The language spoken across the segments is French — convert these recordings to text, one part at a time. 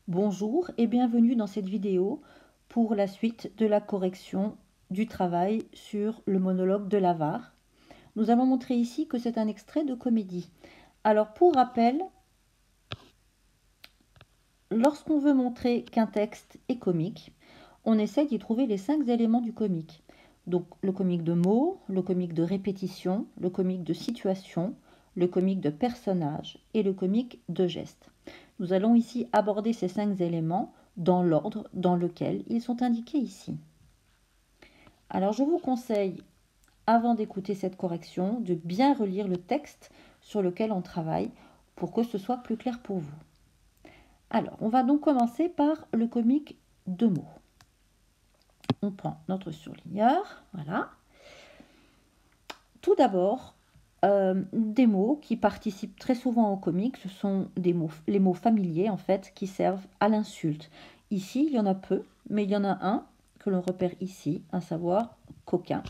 Bonjour et bienvenue dans cette vidéo pour la suite de la correction du travail sur le monologue de l'avare. Nous allons montrer ici que c'est un extrait de comédie. Alors pour rappel, lorsqu'on veut montrer qu'un texte est comique, on essaie d'y trouver les 5 éléments du comique. Donc le comique de mots, le comique de répétition, le comique de situation, le comique de personnage et le comique de geste. Nous allons ici aborder ces 5 éléments dans l'ordre dans lequel ils sont indiqués ici. Alors je vous conseille, avant d'écouter cette correction, de bien relire le texte sur lequel on travaille pour que ce soit plus clair pour vous. Alors, on va donc commencer par le comique de mots. On prend notre surligneur, voilà. Tout d'abord, des mots qui participent très souvent au comique, ce sont les mots familiers en fait qui servent à l'insulte. Ici, il y en a peu, mais il y en a un que l'on repère ici, à savoir coquin,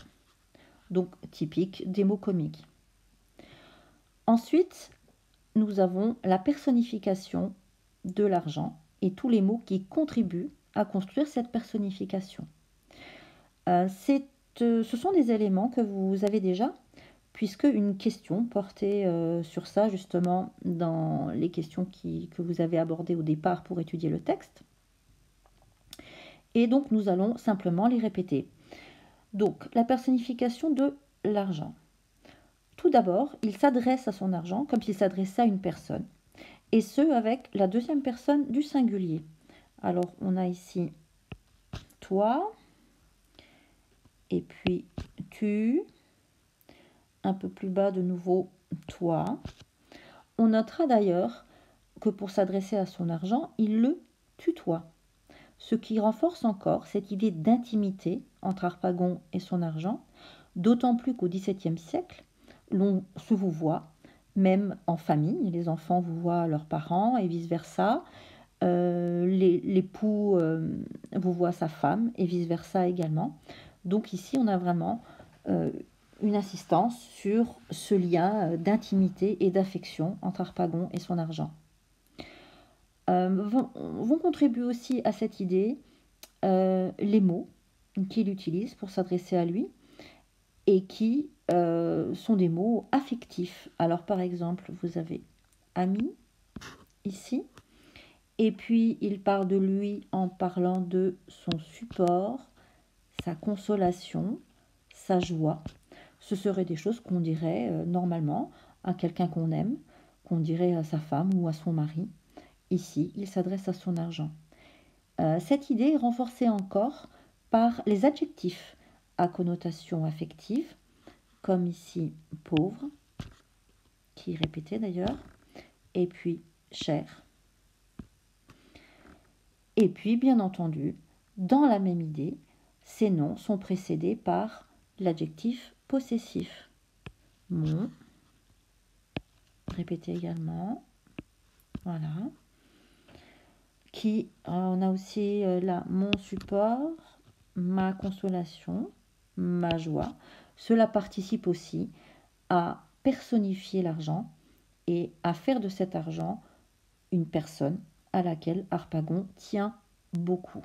donc typique des mots comiques. Ensuite, nous avons la personnification de l'argent et tous les mots qui contribuent à construire cette personnification. Ce sont des éléments que vous avez déjà, puisque une question portait sur ça justement dans les questions que vous avez abordées au départ pour étudier le texte. Et donc nous allons simplement les répéter. Donc la personnification de l'argent. Tout d'abord, il s'adresse à son argent comme s'il s'adressait à une personne, et ce avec la deuxième personne du singulier. Alors on a ici toi, et puis tu, un peu plus bas de nouveau toi. On notera d'ailleurs que pour s'adresser à son argent, il le tutoie, ce qui renforce encore cette idée d'intimité entre Harpagon et son argent, d'autant plus qu'au XVIIe siècle, l'on se vous voit, même en famille, les enfants vous voient leurs parents et vice-versa, l'époux vous voit sa femme et vice-versa également. Donc ici, on a vraiment une insistance sur ce lien d'intimité et d'affection entre Harpagon et son argent. Vont contribuer aussi à cette idée les mots qu'il utilise pour s'adresser à lui et qui sont des mots affectifs. Alors par exemple, vous avez ami ici, et puis il parle de lui en parlant de son support, sa consolation, sa joie. Ce seraient des choses qu'on dirait normalement à quelqu'un qu'on aime, qu'on dirait à sa femme ou à son mari. Ici, il s'adresse à son argent. Cette idée est renforcée encore par les adjectifs à connotation affective, comme ici pauvre, qui est répété d'ailleurs, et puis cher. Et puis, bien entendu, dans la même idée, ces noms sont précédés par l'adjectif possessif. Mon, répété également, voilà. On a aussi là mon support, ma consolation, ma joie. Cela participe aussi à personnifier l'argent et à faire de cet argent une personne à laquelle Harpagon tient beaucoup.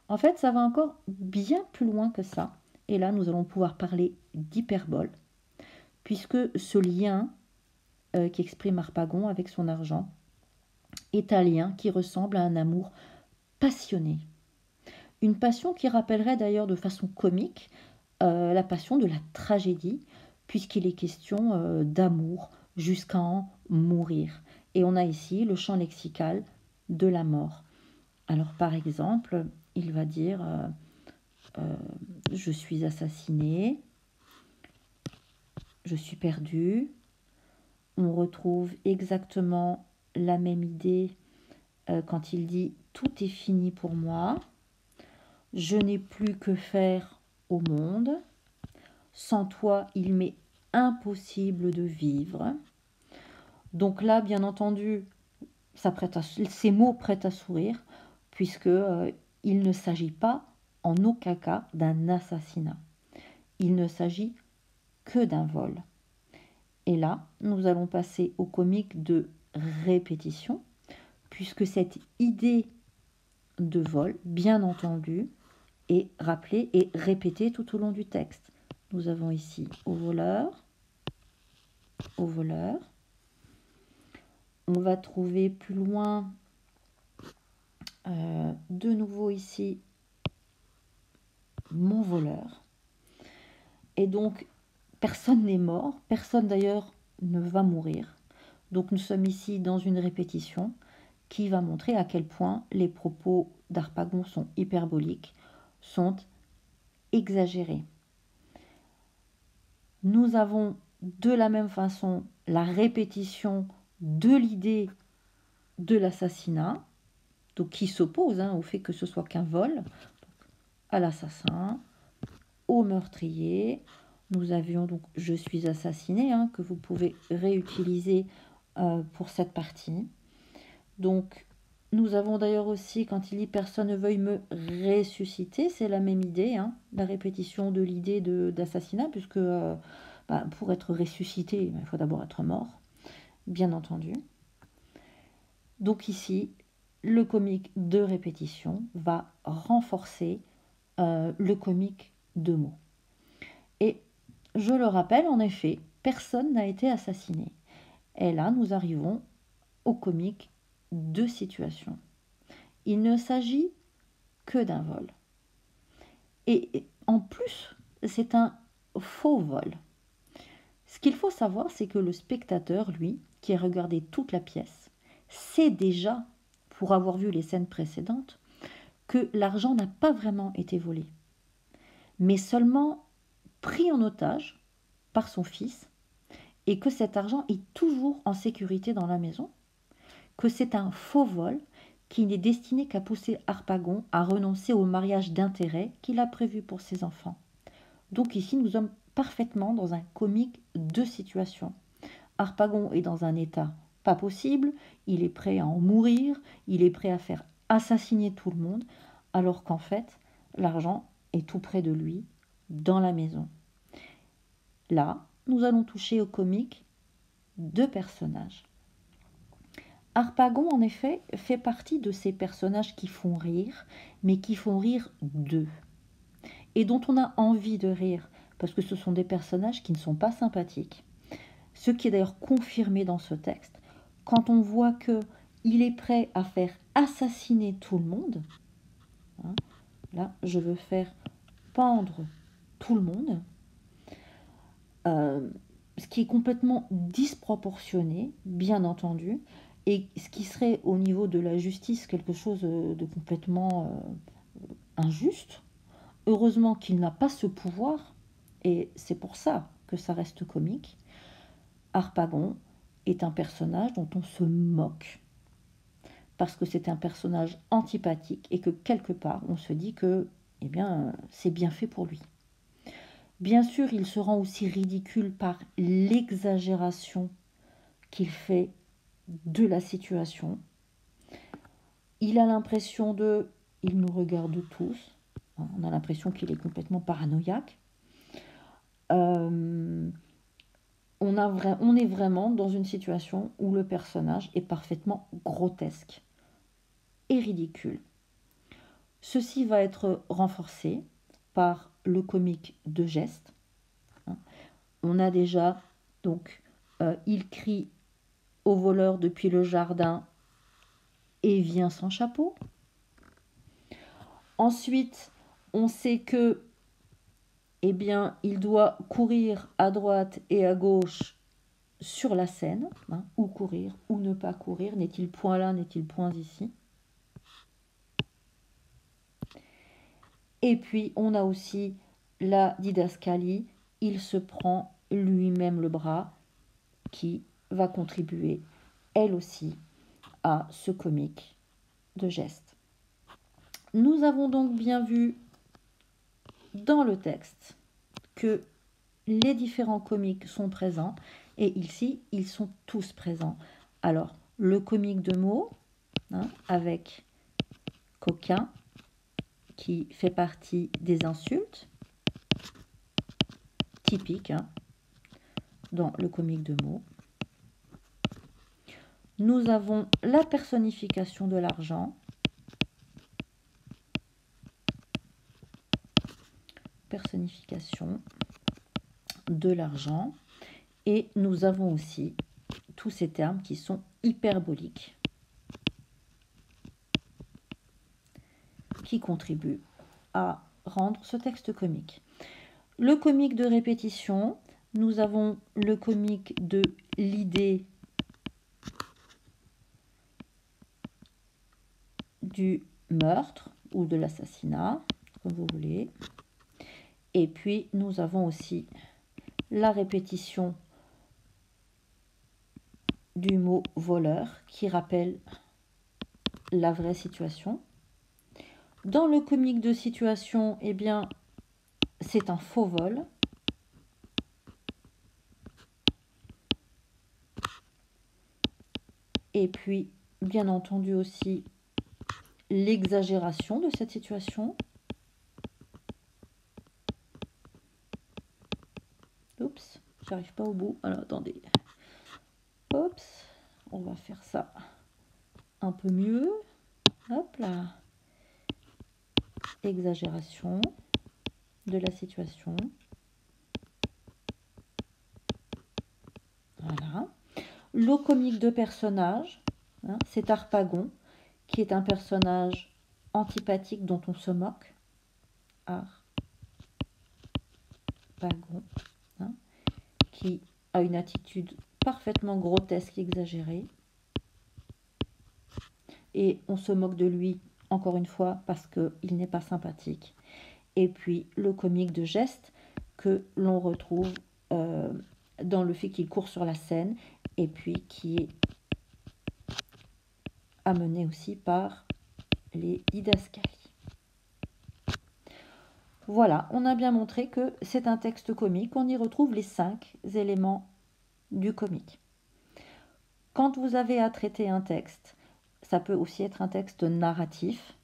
En fait, ça va encore bien plus loin que ça. Et là, nous allons pouvoir parler d'hyperbole, puisque ce lien qu'exprime Harpagon avec son argent est un lien qui ressemble à un amour passionné. Une passion qui rappellerait d'ailleurs de façon comique la passion de la tragédie, puisqu'il est question d'amour jusqu'à en mourir. Et on a ici le champ lexical de la mort. Alors par exemple, il va dire je suis assassiné, je suis perdu. On retrouve exactement la même idée quand il dit tout est fini pour moi, je n'ai plus que faire au monde, sans toi il m'est impossible de vivre. Donc là, bien entendu, ces mots prêtent à sourire, puisque il ne s'agit pas en aucun cas d'un assassinat. Il ne s'agit que d'un vol. Et là, nous allons passer au comique de répétition, puisque cette idée de vol, bien entendu, est rappelé et répété tout au long du texte. Nous avons ici au voleur, au voleur. On va trouver plus loin, de nouveau ici, mon voleur. Et donc, personne n'est mort, personne d'ailleurs ne va mourir. Donc nous sommes ici dans une répétition qui va montrer à quel point les propos d'Harpagon sont hyperboliques, sont exagérés. Nous avons de la même façon la répétition de l'idée de l'assassinat, donc qui s'oppose au fait que ce soit qu'un vol, à l'assassin, au meurtrier. Nous avions donc « je suis assassiné » que vous pouvez réutiliser pour cette partie. Donc, nous avons d'ailleurs aussi, quand il dit « personne ne veuille me ressusciter », c'est la même idée, la répétition de l'idée d'assassinat, puisque pour être ressuscité, il faut d'abord être mort, bien entendu. Donc ici, le comique de répétition va renforcer le comique de mots. Et je le rappelle, en effet, personne n'a été assassiné. Et là, nous arrivons au comique de situation. Il ne s'agit que d'un vol. Et en plus, c'est un faux vol. Ce qu'il faut savoir, c'est que le spectateur, lui, qui a regardé toute la pièce, sait déjà, pour avoir vu les scènes précédentes, que l'argent n'a pas vraiment été volé, mais seulement pris en otage par son fils, et que cet argent est toujours en sécurité dans la maison, que c'est un faux vol qui n'est destiné qu'à pousser Harpagon à renoncer au mariage d'intérêt qu'il a prévu pour ses enfants. Donc ici, nous sommes parfaitement dans un comique de situation. Harpagon est dans un état pas possible, il est prêt à en mourir, il est prêt à faire assassiner tout le monde, alors qu'en fait, l'argent est tout près de lui, dans la maison. Là, nous allons toucher au comique de personnages. Harpagon, en effet, fait partie de ces personnages qui font rire, mais qui font rire d'eux, et dont on a envie de rire, parce que ce sont des personnages qui ne sont pas sympathiques. Ce qui est d'ailleurs confirmé dans ce texte, quand on voit qu'il est prêt à faire assassiner tout le monde. Là, je veux faire pendre tout le monde. Ce qui est complètement disproportionné, bien entendu, et ce qui serait au niveau de la justice quelque chose de complètement injuste. Heureusement qu'il n'a pas ce pouvoir, et c'est pour ça que ça reste comique. Harpagon est un personnage dont on se moque, parce que c'est un personnage antipathique et que quelque part on se dit que c'est bien fait pour lui. Bien sûr, il se rend aussi ridicule par l'exagération qu'il fait de la situation. Il a l'impression il nous regarde tous. On a l'impression qu'il est complètement paranoïaque. On est vraiment dans une situation où le personnage est parfaitement grotesque et ridicule. Ceci va être renforcé par le comique de geste. On a déjà, donc, il crie au voleur depuis le jardin et vient sans chapeau. Ensuite, on sait que, il doit courir à droite et à gauche sur la scène, ou courir, ou ne pas courir, n'est-il point là, n'est-il point ici. Et puis, on a aussi la didascalie, il se prend lui-même le bras, qui va contribuer, elle aussi, à ce comique de geste. Nous avons donc bien vu dans le texte que les différents comiques sont présents, et ici, ils sont tous présents. Alors, le comique de mots, avec coquin, qui fait partie des insultes, typiques dans le comique de mots. Nous avons la personnification de l'argent, personnification de l'argent. Et nous avons aussi tous ces termes qui sont hyperboliques, qui contribuent à rendre ce texte comique. Le comique de répétition, nous avons le comique de l'idée du meurtre ou de l'assassinat, comme vous voulez. Et puis, nous avons aussi la répétition du mot voleur qui rappelle la vraie situation. Dans le comique de situation, eh bien, c'est un faux vol. Et puis, bien entendu aussi, l'exagération de cette situation. Oups, j'arrive pas au bout. Alors, attendez. Oups, on va faire ça un peu mieux. Hop là. Exagération de la situation. Voilà. Le comique de personnage, hein, c'est Harpagon, qui est un personnage antipathique dont on se moque. Harpagon, hein, qui a une attitude parfaitement grotesque et exagérée. Et on se moque de lui, encore une fois, parce qu'il n'est pas sympathique. Et puis le comique de geste que l'on retrouve dans le fait qu'il court sur la scène et puis qui est amené aussi par les didascalies. Voilà, on a bien montré que c'est un texte comique. On y retrouve les 5 éléments du comique. Quand vous avez à traiter un texte, ça peut aussi être un texte narratif,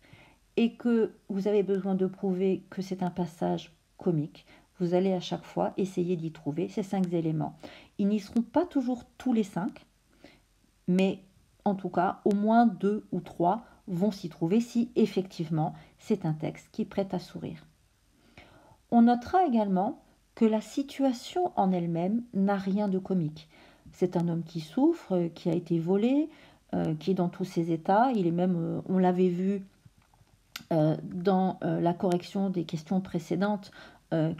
et que vous avez besoin de prouver que c'est un passage comique, vous allez à chaque fois essayer d'y trouver ces 5 éléments. Ils n'y seront pas toujours tous les 5, mais en tout cas, au moins 2 ou 3 vont s'y trouver si effectivement c'est un texte qui prête à sourire. On notera également que la situation en elle-même n'a rien de comique. C'est un homme qui souffre, qui a été volé, qui est dans tous ses états. Il est même, on l'avait vu dans la correction des questions précédentes,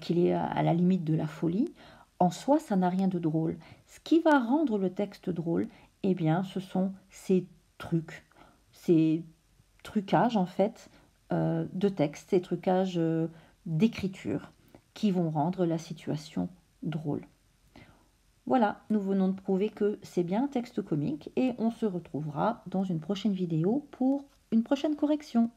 qu'il est à la limite de la folie. En soi, ça n'a rien de drôle. Ce qui va rendre le texte drôle, eh bien, ce sont ces trucs, ces trucages en fait de texte, ces trucages d'écriture qui vont rendre la situation drôle. Voilà, nous venons de prouver que c'est bien un texte comique et on se retrouvera dans une prochaine vidéo pour une prochaine correction.